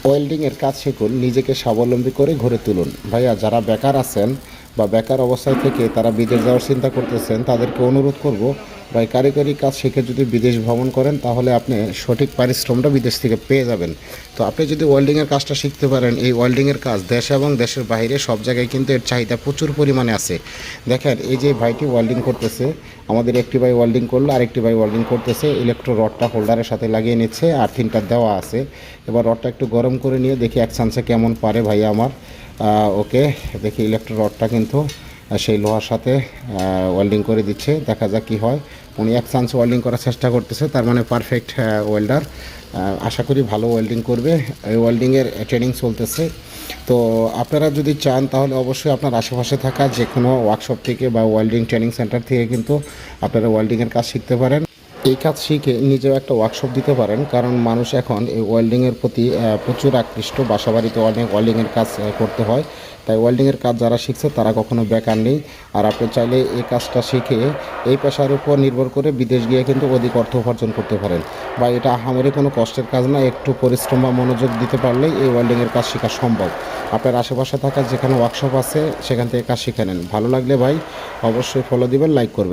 ওয়েল্ডিংয়ের কাজ শিখুন, নিজেকে স্বাবলম্বী করে গড়ে তুলুন। ভাইয়া, যারা বেকার আছেন বা বেকার অবস্থায় থেকে তারা বিদেশ যাওয়ার চিন্তা করতেছেন, তাদেরকে অনুরোধ করব, ভাই কারিগরি কাজ শিখে যদি বিদেশ ভ্রমণ করেন তাহলে আপনি সঠিক পারিশ্রমটা বিদেশ থেকে পেয়ে যাবেন। তো আপনি যদি ওয়েল্ডিংয়ের কাজটা শিখতে পারেন, এই ওয়েল্ডিংয়ের কাজ দেশ এবং দেশের বাইরে সব জায়গায় কিন্তু এর চাহিদা প্রচুর পরিমাণে আছে। দেখেন, এই যে ভাইটি ওয়েল্ডিং করতেছে, আমাদের একটি ভাই ওয়েল্ডিং করলো, আরেকটি ভাই ওয়েল্ডিং করতেছে, ইলেকট্রো রডটা হোল্ডারের সাথে লাগিয়ে নিচ্ছে আর তিনটা দেওয়া আছে। এবার রডটা একটু গরম করে নিয়ে দেখি এক চান্সে কেমন পারে ভাইয়া আমার। ওকে, দেখি ইলেকট্রো রডটা কিন্তু সেই লোহার সাথে ওয়েল্ডিং করে দিচ্ছে, দেখা যাক কী হয়। উনি এক চান্স ওয়েল্ডিং করার চেষ্টা করতেছে, তার মানে পারফেক্ট ওয়েল্ডার। আশা করি ভালো ওয়েল্ডিং করবে। এই ওয়েল্ডিংয়ের ট্রেনিং চলতেছে। তো আপনারা যদি চান তাহলে অবশ্যই আপনার আশেপাশে থাকা যে কোনো ওয়ার্কশপ থেকে বা ওয়েল্ডিং ট্রেনিং সেন্টার থেকে কিন্তু আপনারা ওয়েল্ডিংয়ের কাজ শিখতে পারেন। এই কাজ শিখে নিজেও একটা ওয়ার্কশপ দিতে পারেন, কারণ মানুষ এখন এই ওয়েল্ডিংয়ের প্রতি প্রচুর আকৃষ্ট। বাসাবাড়িতে অনেক ওয়েল্ডিংয়ের কাজ করতে হয়, তাই ওয়েল্ডিংয়ের কাজ যারা শিখছে তারা কখনো বেকার নেই। আর আপনি চাইলে এই কাজটা শিখে এই পেশার উপর নির্ভর করে বিদেশ গিয়ে কিন্তু অধিক অর্থ উপার্জন করতে পারেন। বা এটা আহামরি কোনো কষ্টের কাজ না, একটু পরিশ্রম বা মনোযোগ দিতে পারলেই এই ওয়েল্ডিংয়ের কাজ শেখা সম্ভব। আপনার আশেপাশে থাকা যেখানে ওয়ার্কশপ আছে সেখান থেকে কাজ শিখে নেন। ভালো লাগলে ভাই অবশ্যই ফলো দিবেন, লাইক করবেন।